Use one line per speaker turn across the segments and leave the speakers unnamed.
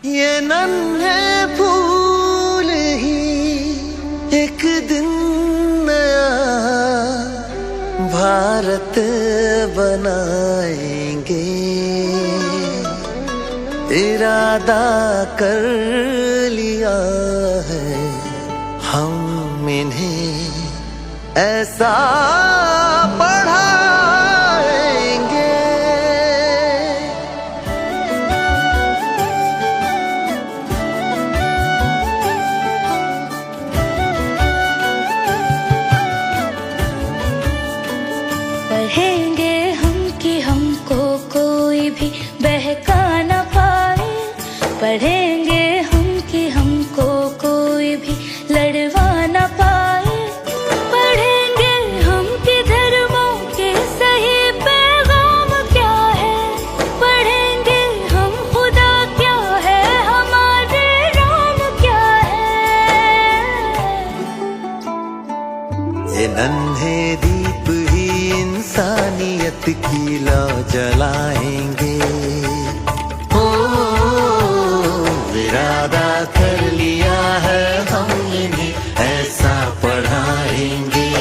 ये नन्हे फूल ही एक दिन नया भारत बनाएंगे। इरादा कर लिया है हम इन्हें ऐसा पढ़ाएंगे।
पढ़ेंगे हम कि हमको कोई भी बहका न पाए। पढ़ेंगे हम कि हमको कोई भी लड़वा न पाए। पढ़ेंगे हम कि धर्मों के सही पैगाम क्या है। पढ़ेंगे हम खुदा क्या है, हमारे राम क्या है।
ये नन्हे दीप ही इंसानियत की लौ जलाएंगे। ओ इरादा कर लिया है हम इन्हें ऐसा पढ़ाएंगे।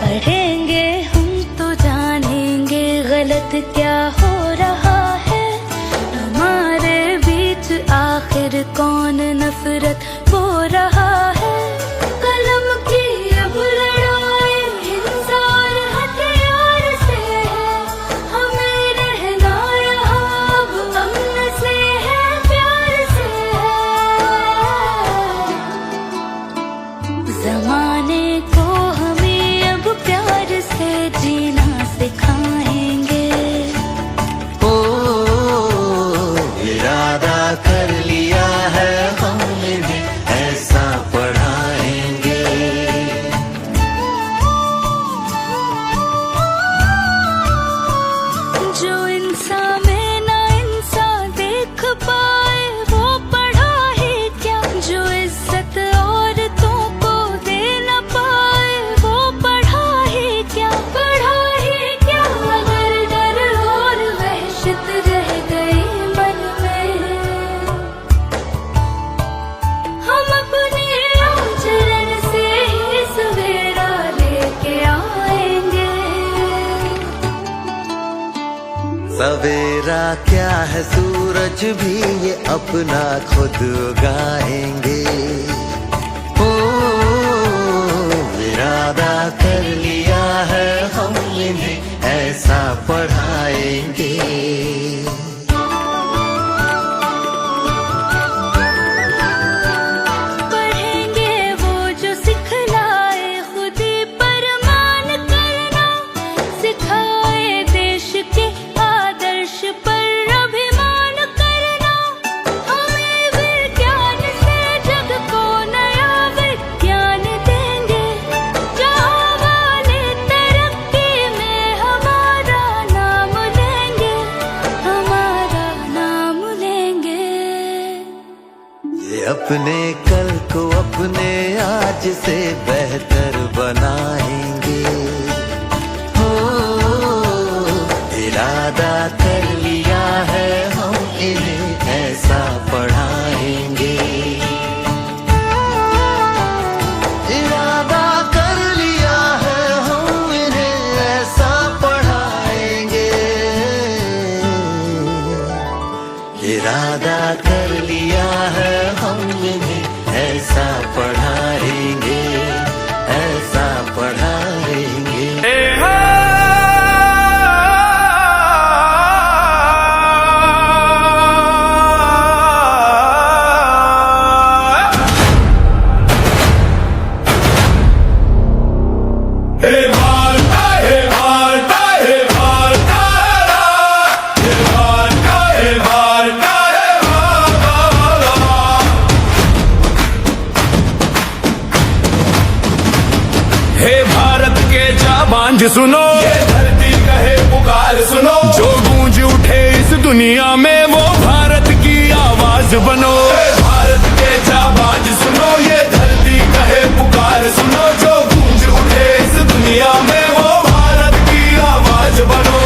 पढ़ेंगे हम तो जानेंगे गलत क्या हो रहा है। हमारे बीच आखिर कौन नफरत बो रहा है। कलम की अब लड़ाई इंसान हथियार से है। हमें रहना यहाँ अब अमन से है, प्यार से है। ज़माने को हमें अब प्यार से जीना सिखाएंगे।
ओ इरादा कर लिया है हम इन्हें ऐसा पढ़ाएंगे।
जो इंसान में ना इंसान देख पाए वो पढ़ा ही क्या। जो इज्जत औरतों को दे न पाए वो पढ़ा ही क्या। पढ़ा ही क्या अगर डर और वहशत रह गई मन में। हम अपने आचरण से ही सवेरा लेके आएंगे।
सवेरा क्या है, सूरज भी ये अपना खुद उगाएंगे। ओ इरादा कर लिया है हम इन्हें ऐसा पढ़ाएंगे।
पढ़ेंगे वो जो सिखलाए खुदी पर मान करना। सिखाए देश के आदर्श पर अभिमान करना। हमें विज्ञान से जग को नया विज्ञान देंगे। जहाँ वाले तरक्की में हमारा नाम लेंगे, हमारा नाम लेंगे।
ये अपने कल को अपने आज से बेहतर बनाएंगे। हो इरादा कर लिया है हम इन्हें ऐसा पढ़ाएंगे। इरादा कर लिया है हम इन्हें ऐसा पढ़ाएंगे। इरादा कर लिया है हम इन्हें ऐसा पढ़ाएंगे, ऐसा पढ़ाएंगे।
बांझ सुनो, ये धरती कहे पुकार सुनो। जो गूंज उठे इस दुनिया में वो भारत की आवाज बनो। भारत के जाबाज सुनो, ये धरती कहे पुकार सुनो। जो गूंज उठे इस दुनिया में वो भारत की आवाज बनो।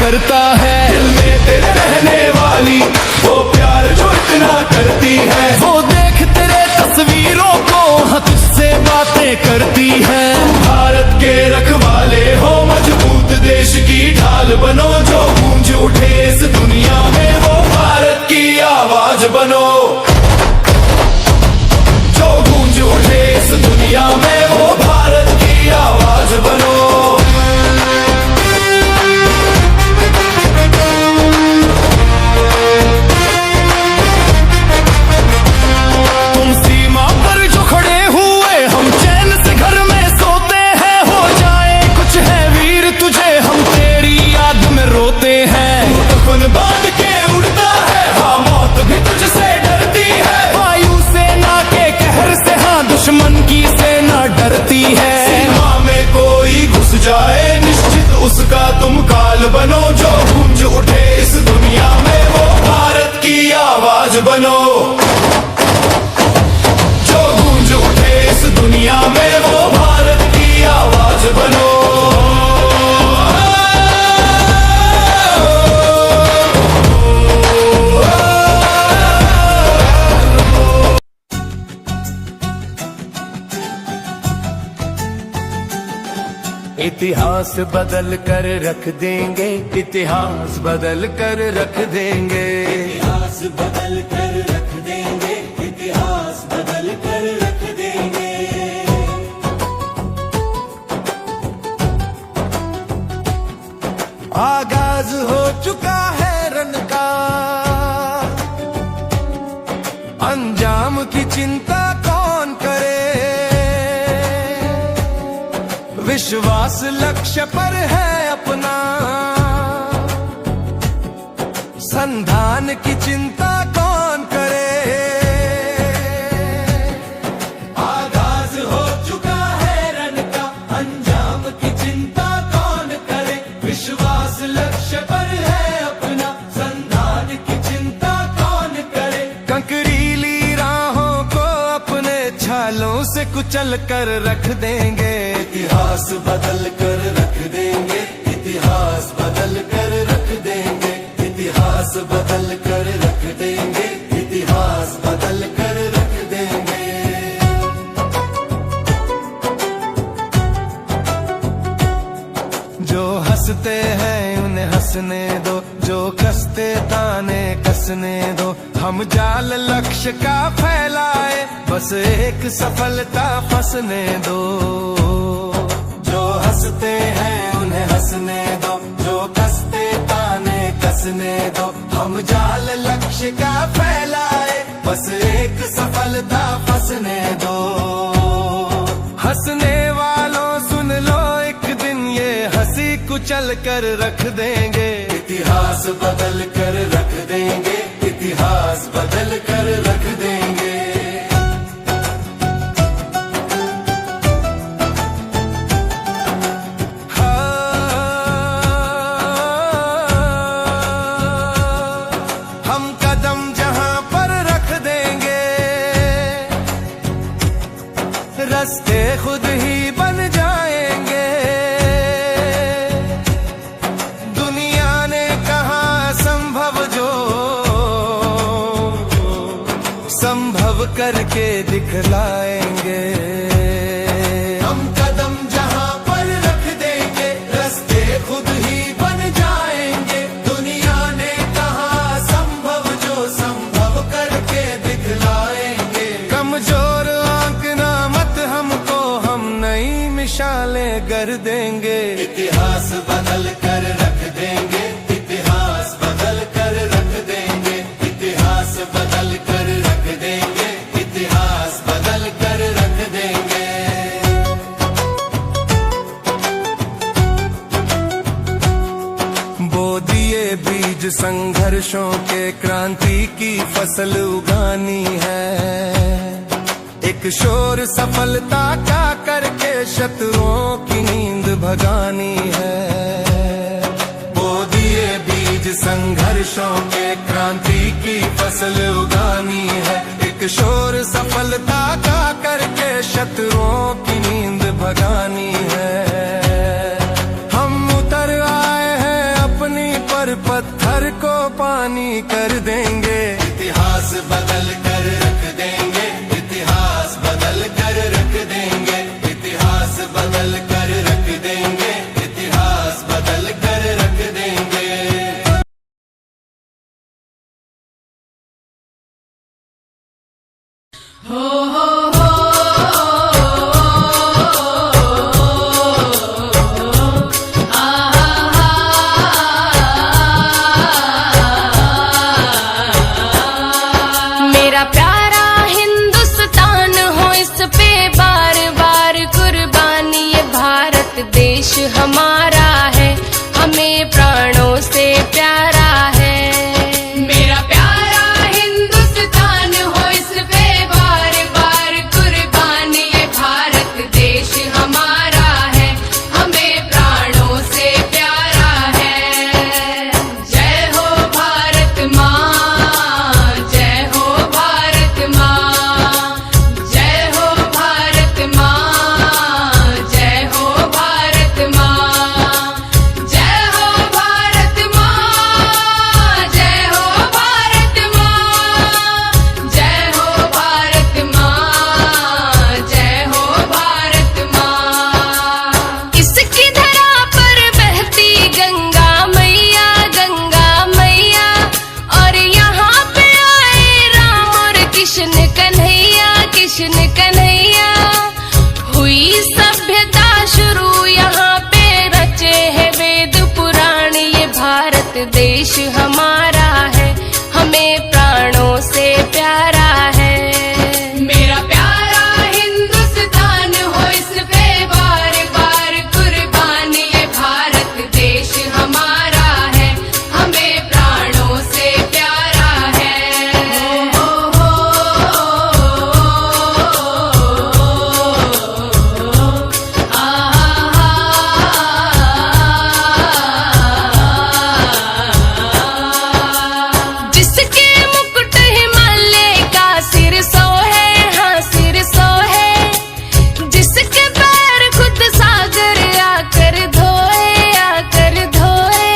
करता है। दिल में तेरे रहने वाली वो प्यार जो इतना करती है, वो देख तेरे तस्वीरों को हाँ तुझसे बातें करती है। भारत के रखवाले हो, मजबूत देश की ढाल बनो, जो गूंज उठे इस दुनिया में वो भारत की आवाज बनो। जो गूंज उठे इस दुनिया में वो भारत की आवाज बनो। तुम सीमा पर जो खड़े हुए हम चैन से घर में सोते हैं, हो जाए कुछ है वीर तुझे हम तेरी याद में रोते हैं। दफन बांध के उड़ता है हाँ मौत भी तुझसे डरती है, वायु सेना के कहर से हाँ दुश्मन की सेना डरती है। सीमा में कोई घुस जाए निश्चित उसका तुम काल बनो, जो गूंज उठे इस दुनिया में वो भारत की आवाज बनो। जो गूंज उठे इस दुनिया में वो भारत की आवाज बनो। इतिहास बदल कर रख देंगे, इतिहास बदल कर रख देंगे,
इतिहास बदल कर रख देंगे, इतिहास बदल कर रख देंगे।
आगाज हो चुका है रण का, अंजाम की चिंता कौन करे। विश्वास लक्ष्य पर है अपना, संधान की चिंता कौन करे।
आगाज हो चुका है रण का, अंजाम की चिंता कौन करे। विश्वास लक्ष्य पर है अपना, संधान की चिंता कौन करे।
कंकरीली राहों को अपने छालों से कुचल कर रख देंगे,
इतिहास बदल कर रख देंगे, इतिहास बदल कर रख देंगे, इतिहास बदल कर रख देंगे, इतिहास बदल कर रख देंगे।
जो हंसते हैं उन्हें हंसने दो, जो कसते ताने कसने दो। हम जाल लक्ष्य का फैलाए, बस एक सफलता फंसने दो।
जो हंसते हैं उन्हें हंसने दो, जो कसते ताने कसने दो। हम जाल लक्ष्य का फैलाए, बस एक सफलता फंसने दो।
हंसने वालों सुन लो एक दिन ये हंसी कुचल कर रख देंगे,
इतिहास बदल कर रख देंगे, इतिहास बदल कर रख देंगे।
हम कदम जहां पर रख देंगे, रास्ते खुद ही बन जाएंगे। दुनिया ने कहा संभव जो संभव करके दिखलाएंगे।
हम कदम जहां पर रख देंगे, रास्ते खुद ही बन जाएंगे। दुनिया ने कहा संभव जो संभव करके दिखलाएंगे।
कमजोर आंकना मत हमको, हम नई मिसालें गर देंगे।
इतिहास बदल कर रख देंगे, इतिहास बदल कर रख देंगे, इतिहास बदल कर रख देंगे, इतिहास बदल कर रख देंगे।
बो दिए बीज संघर्षों के, क्रांति की फसल उगानी है। एक शोर सफलता का करके शत्रुओं की नींद भगानी है। बो दिए बीज संघर्षों के, क्रांति की फसल उगानी है। एक शोर सफलता का करके शत्रुओं की नींद भगानी है। हम उतर आए हैं अपनी कुर्बानी कर देंगे।
इतिहास बदल कर रख देंगे, इतिहास बदल कर रख देंगे, इतिहास बदल कर रख देंगे, इतिहास बदल कर रख देंगे।
मेरा प्यारा हिंदुस्तान हो, इस पे बार बार कुर्बानी। ये भारत देश हमारा है, हमें प्राणों से प्यारा है। मेरा प्यारा हिंदुस्तान हो, इस पे बार बार कुर्बानी। ये भारत देश हमारा है, हमें प्राणों से प्यारा है। जय हो भारत माँ, जय हो भारत माँ, जय हो भारत माँ, जय हो भारत माँ, जय हो भारत माँ, जय हो भारत माँ, जय हो भारत माँ, जय हो भारत माँ। इसकी धरा पर बहती गंगा मैया, गंगा मैया, और यहाँ पे आए राम और कृष्ण कन्हैया, कृष्ण कन्हैया। हुई सभ्यता शुरू, यहाँ पे रचे हैं वेद पुराण। ये भारत देश हमारा है, हमें प्राणों से प्यारा है। मेरा प्यारा हिंदुस्तान हो, इस पे बार बार कुर्बानी। ये भारत देश हमारा है, हमें प्राणों से प्यारा है। जिसके मुकुट हिमालय का सिर सोहे, हाँ सिर सोहे। जिसके पैर खुद सागर आकर धोए, आकर धोए।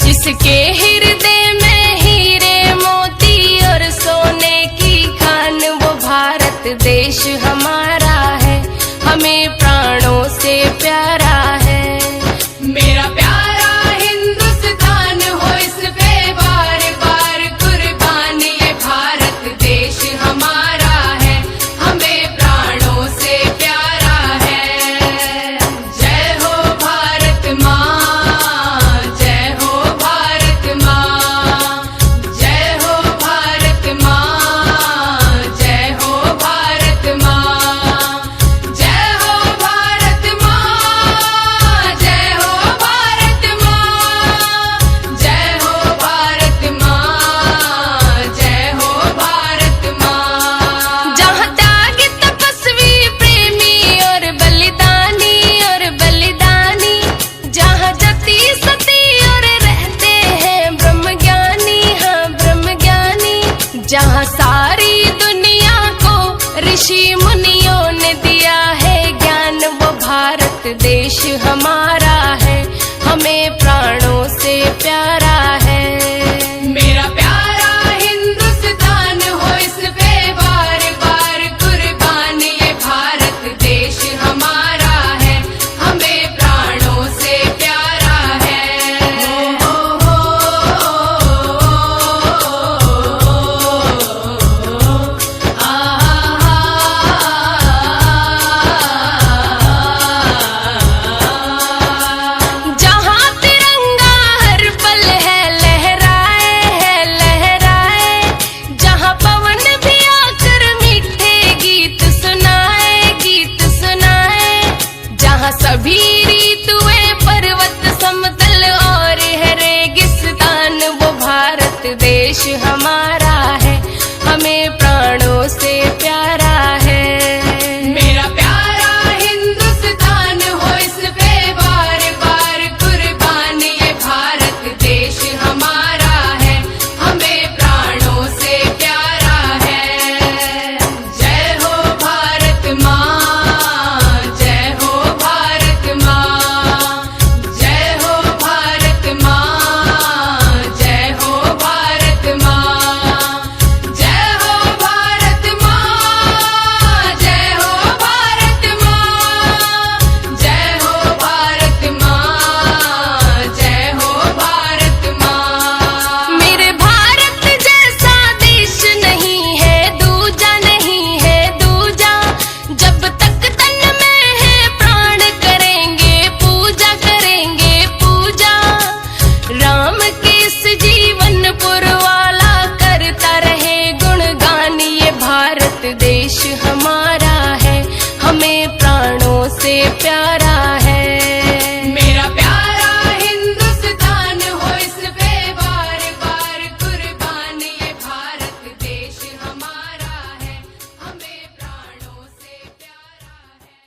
जिसके हृदय में हीरे मोती और सोने की खान। वो भारत देश हमारा है, हमें प्राणों से प्यारा है। मेरा प्यारा हिंदुस्तान हो, इस पे बार बार कुर्बानी। ये भारत देश हमारा है, हमें प्राणों से प्यारा है। जय हो भारत माँ, जय हो भारत माँ, जय हो भारत माँ, जय हो भारत माँ, जय हो भारत माँ, जय हो भारत माँ, जय हो भारत माँ, जय हो भारत माँ। जहाँ त्यागी तपस्वी प्रेमी और बलिदानी, और बलिदानी। जहाँ जति सती और रहते हैं ब्रह्मज्ञानी, हाँ ब्रह्मज्ञानी। जहाँ सारी दुनिया को ऋषि मुनियों ने दिया है ज्ञान। वो भारत देश हमारा है, हमें प्राणों से प्यारा है। मेरा प्यारा हिंदुस्तान हो, इस पे बार बार कुर्बानी। ये भारत देश हमारा है, हमें प्राणों से प्यारा है। जहाँ तिरंगा हर पल है लहराए, है लहराए। जहाँ पवन भी आकर मीठे गीत सुनाए, गीत सुनाए। जहाँ सभी ऋतुएं पर्वत समतल और है रेगिस्तान। वो भारत देश हमारा है, हमें प्राणों से प्यारा है। मेरा प्यारा हिंदुस्तान हो, इस पे बार बार कुर्बानी। ये भारत देश हमारा है, हमें प्राणों से प्यारा है। जय हो भारत माँ, जय हो भारत माँ, जय हो भारत माँ, जय हो भारत देश हमारा है, हमें प्राणों से प्यारा है। मेरा प्यारा हिंदुस्तान हो इस पे बार बार कुर्बान, ये भारत देश हमारा है, हमें प्राणों से प्यारा है।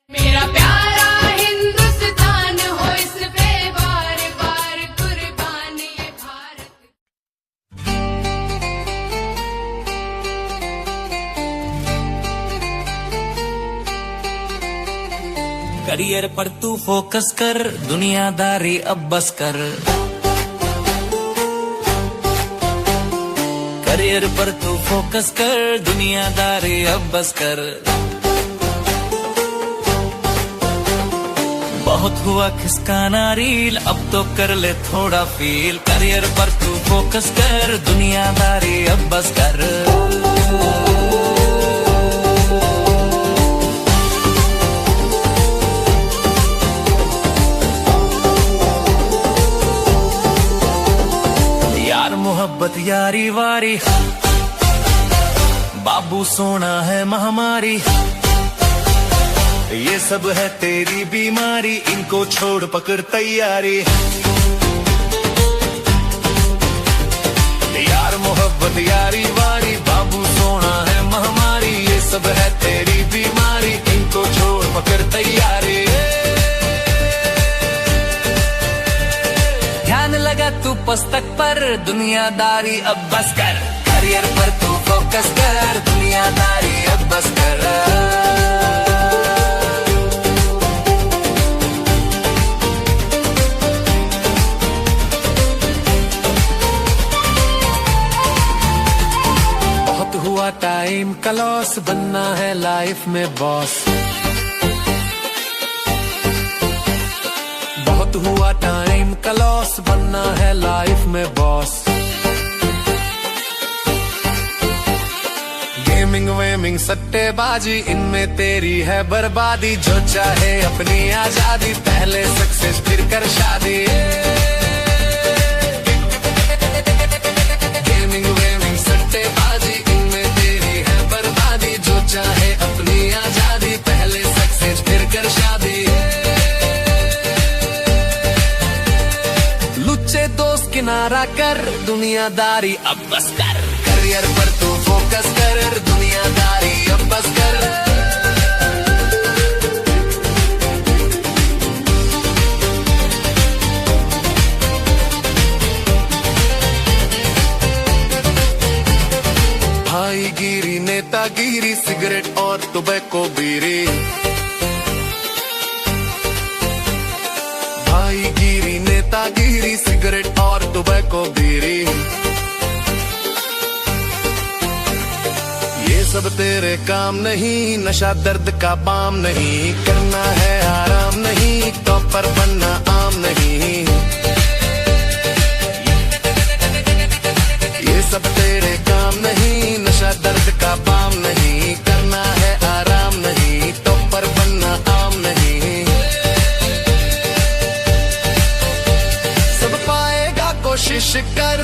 मेरा प्यारा हिंदुस्तान हो इस पे बार बार कुर्बान, ये भारत।
करियर पर तू फोकस कर, दुनियादारी अब बस कर। करियर पर तू फोकस कर, दुनियादारी अब बस कर। बहुत हुआ खिसकाना रील, अब तो कर ले थोड़ा फील। करियर पर तू फोकस कर, दुनियादारी अब बस कर। मोहब्बत यारी वारी, बाबू सोना है महामारी। ये सब है तेरी बीमारी, इनको छोड़ पकड़ तैयारी। यार मोहब्बत यारी वारी, बाबू सोना है महामारी। ये सब है तेरी बीमारी, इनको छोड़ पकड़ तैयारी। ध्यान लगा तू पुस्तक पर, दुनियादारी अब बस कर। करियर पर तू फोकस कर, दुनियादारी अब बस कर। बहुत हुआ टाइम का लॉस, बनना है लाइफ में बॉस। बहुत हुआ टाइम का लॉस, बनना है लाइफ में बॉस। गेमिंग वेमिंग सट्टेबाजी, इनमें तेरी है बर्बादी। जो चाहे अपनी आजादी, पहले सक्सेस फिर कर शादी। गेमिंग वेमिंग सट्टेबाजी, इनमें तेरी है बर्बादी। जो चाहे अपनी आजादी, पहले सक्सेस फिर कर शादी। लुच्चे दोस्त किनारा कर, दुनियादारी अब बस कर। करियर पर तू फोकस कर, दुनियादारी अब बस कर। भाईगिरी नेतागिरी, सिगरेट और टोबैको बीड़ी। भाईगिरी नेतागिरी, सिगरेट और टोबैको बीड़ी। ये सब तेरे काम नहीं, नशा दर्द का बाम नहीं। करना है आराम नहीं, टॉपर बनना आम नहीं। ये सब तेरे काम नहीं, नशा दर्द का बाम नहीं। करना है आराम नहीं, टॉपर बनना आम नहीं। सब पाएगा कोशिश कर।